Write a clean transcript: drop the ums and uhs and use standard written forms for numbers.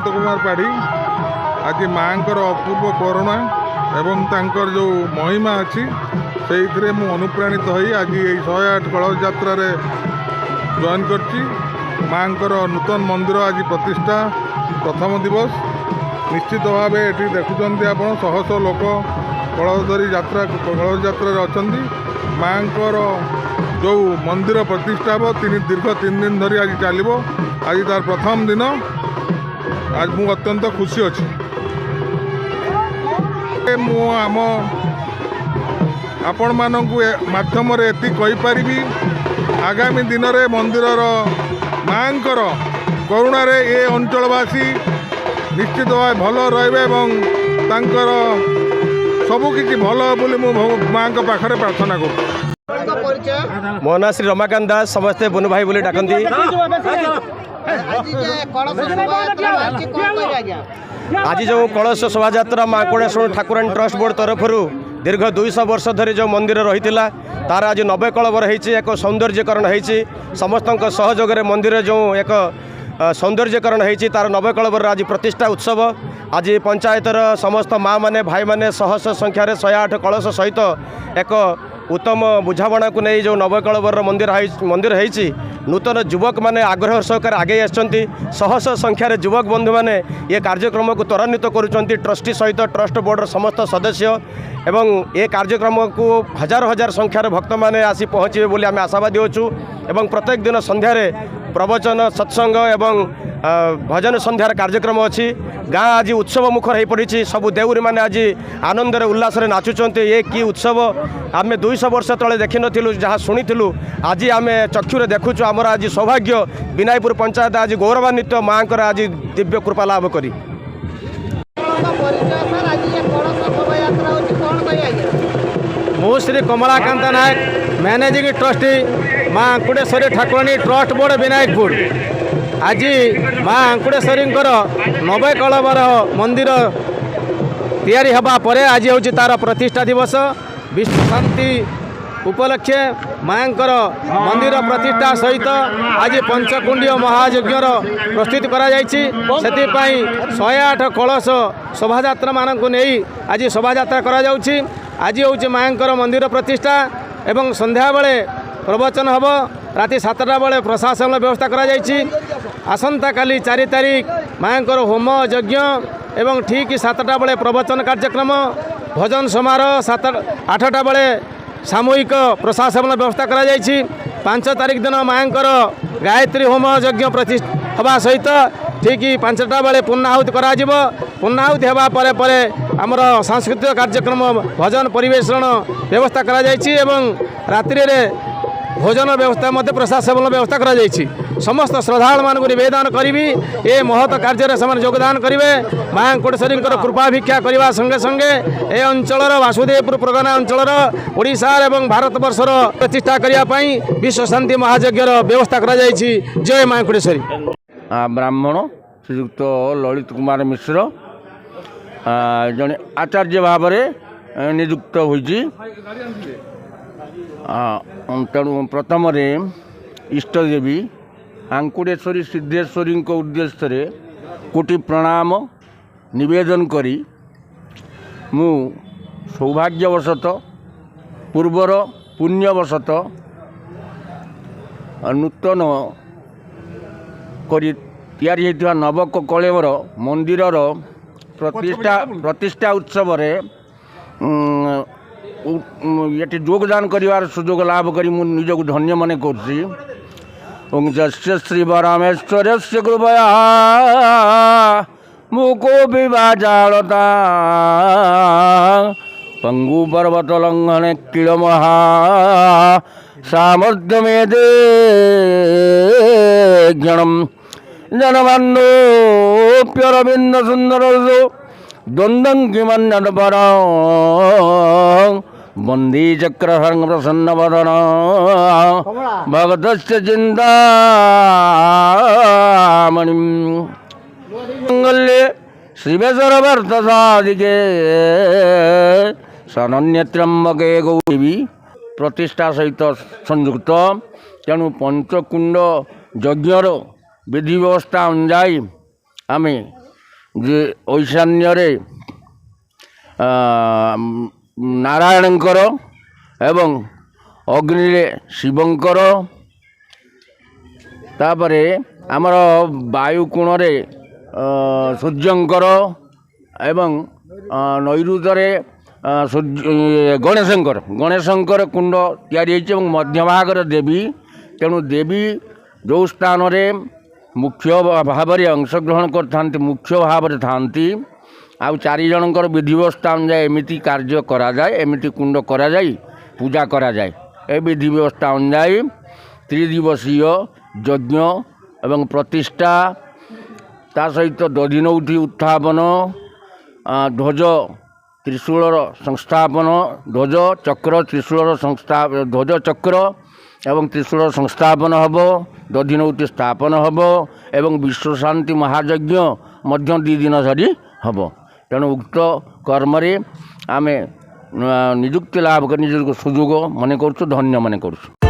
ଅନନ୍ତ କୁମାର ପାଢ଼ୀ आज माँकर अपूर्व करुणा एवं तांकर जो महिमा अच्छी से मु अनुप्राणित हो आज ये 108 कलश यात्रा जॉइन करची माँकर नूतन मंदिर आज प्रतिष्ठा प्रथम दिवस निश्चित भाव ये देखुं आप शह शह लोक कलश धरी कलश यात्रा अच्छा माँकर जो मंदिर प्रतिष्ठा हम दीर्घ 3 दिन धरी आज चलो आज तार प्रथम दिन आज मु अत्यंत खुशी अच्छी आम आपण मानू माध्यम कहीपरि आगामी दिन में मंदिर माँकर करुणार ये अंचलवासी निश्चित भाव भल रही सबकि भल बोली माँ पाखे प्रार्थना कर। मो ना श्री रमाकांत दास समस्ते बुनु भाई बोली डाकती। आज जो कलश शोभा यात्रा माँ कोणेश्वर ठाकुराणी ट्रस्ट बोर्ड तरफ दीर्घ 200 वर्ष धरी जो मंदिर रही तार आज नवकलबर होती एक सौंदर्यकरण होती समस्त सहयोग मंदिर जो एक सौंदर्यकरण होती तार नवकलबर आज प्रतिष्ठा उत्सव आज पंचायतर समस्त माँ मैंने भाई मैंने शह शह संख्यार 108 कलश सहित एक उत्तम बुझाणा को नहीं जो नवकलबर मंदिर होती नूतन युवक माने आग्रह सहकार आगे शह शह संख्यार युवक बंधु मैंने ये कार्यक्रम को त्वरान्वित करुँच ट्रस्टी सहित ट्रस्ट बोर्डर समस्त सदस्य एवं ये कार्यक्रम को हजार हजार संख्यार भक्त मैंने आसी पहुँचे बोली आम आशावादी होचु एवं प्रत्येक दिन संध्यारे प्रवचन सत्संग एवं भजन संध्यार कार्यक्रम अच्छी गाँ आज उत्सव मुखर हो पड़ी सबू देउरी मैंने आज आनंद उल्लास नाचुंट ये कि उत्सव आम 200 वर्ष तले देखी नु जहाँ शुणु आज आम चक्षुरे देखुचु आमर आज सौभाग्य विनायपुर पंचायत आज गौरवान्वित माँ आज दिव्य कृपा लाभ करी। मु श्री कमलाकांत नायक मैनेजिंग ट्रस्टी माँ अंकुड़ेश्वरी ठाकुराणी ट्रस्ट बोर्ड विनायकपुर आज माँ अंकुड़ेश्वरी नवे कलबर मंदिर तैयारी हवा परे आज हूँ तार प्रतिष्ठा दिवस विश्व शांति उपलक्षे माँकर मंदिर प्रतिष्ठा सहित आज पंचकुंडीय महायज्ञर प्रस्तुत करा 108 कलश शोभायात्रा मान को नहीं आज शोभायात्रा करा आज हूँ माँकर मंदिर प्रतिष्ठा एवं संध्या बेले प्रवचन हम राति 7टा बेले प्रशासन व्यवस्था करा आसंता काली 4 तारीख माँकर होम यज्ञ एवं ठीक 7टा बेले प्रवचन कार्यक्रम भजन समारोह 8टा बेले सामूहिक प्रशासन व्यवस्था करा 5 तारीख दिन माँकर गायत्री होम यज्ञ प्रतिष्ठा हवा सहित ठीक 5टा बेले पूर्णाहुति करा पूर्णाहुति हवा परे परे आमर सांस्कृतिक कार्यक्रम भजन परिवेषण व्यवस्था करा एवं रात्रि भोजन व्यवस्था मध्य प्रशासन व्यवस्था करा समस्त श्रद्धालु मान निवेदन करी ये महत कार्य से योगदान करेंगे माँ कोटेश्वरी कृपा भिक्षा करने संगे संगे ए अंचल वासुदेवपुर परगना अंचल ओडिशा एवं भारत वर्षर प्रतिष्ठा करने विश्व शांति महायज्ञर व्यवस्था करा जय माँ कोटेश्वरी। ब्राह्मण श्रीयुक्त ललित कुमार मिश्र जड़े आचार्य भाव नियुक्त होती तेणु प्रथम इष्टदेवी अंकुड़ेश्वरी सिद्धेश्वरी उद्देश्य कोटि प्रणाम निवेदन करी मु सौभाग्यवशत पूर्वर पुण्यवशत नूतन करी तैयारी होता नवक कलेवर मंदिरर प्रतिष्ठा उत्सव ये योगदान कर सुजोग लाभ करी मु निजक धन्य मन कर श्री परमेश्वर से कृपया मुको विभाजाता पंगु पर्वत लंघन किल महा सामर्थ्य में दे ज्ञानम जनमान्योप्यरविंद सुंदर द्वंद्वं किमन्यद परा बंदी चक्र प्रसन्न वदन भगतस्य चिंतामणि मंगल्ये शिवे सर्वार्थ साधिके शरण्ये त्र्यंबके गौरी प्रतिष्ठा सहित संयुक्त तेणु पंचकुंड यज्ञर विधि व्यवस्था अनुजाई आमे ଯେ ଐଶାନ୍ୟରେ ନାରାୟଣଙ୍କର ଏବଂ ଅଗ୍ନିରେ ଶିବଙ୍କର, ତାପରେ ଆମର ବାୟୁକୋଣରେ ସୂର୍ଯ୍ୟଙ୍କର ଏବଂ ନୈରୁତରେ ଗଣେଶଙ୍କର କୁଣ୍ଡ ତିଆରି ହୋଇଛି ଏବଂ ମଧ୍ୟଭାଗରେ ଦେବୀ। ତେଣୁ ଦେବୀ ଯେଉଁ ସ୍ଥାନରେ ମୁଖ୍ୟ ଭାବରେ ଅଂଶଗ୍ରହଣ କରିଥାନ୍ତି, ମୁଖ୍ୟ ଭାବରେ ଥାନ୍ତି, ଆଉ 4 ଜଣଙ୍କର ବିଧିବ୍ୟବସ୍ଥା ଅନୁଯାୟୀ ଏମିତି କାର୍ଯ୍ୟ କରାଯାଏ, ଏମିତି କୁଣ୍ଡ କରାଯାଇ ପୂଜା କରାଯାଏ। ଏ ବିଧିବ୍ୟବସ୍ଥା ଅନୁଯାୟୀ ତ୍ରିଦିବସୀୟ ଯଜ୍ଞ ଏବଂ ପ୍ରତିଷ୍ଠା, ତା ସହିତ ଦଧିନଉତି ଉତ୍ଥାପନ, ଧ୍ୱଜ ତ୍ରିଶୂଳର ସଂସ୍ଥାପନ, ଧ୍ୱଜ ଚକ୍ର ତ୍ରିଶୂଳର ଧ୍ୱଜ ଚକ୍ର ଏବଂ ତ୍ରିଶୂଳର ସଂସ୍ଥାପନ ହେବ, ଦଧିନଉତି ସ୍ଥାପନ ହେବ ଏବଂ ବିଶ୍ୱଶାନ୍ତି ମହାଯଜ୍ଞ ମଧ୍ୟ 2 ଦିନ ଧରି ହେବ। ତେଣୁ ଉକ୍ତ କର୍ମରେ ଆମେ ନିଯୁକ୍ତି ଲାଭ କରି ନିଜକୁ ସୁଯୋଗ ମନେ କରୁଛୁ, ଧନ୍ୟ ମନେ କରୁଛୁ।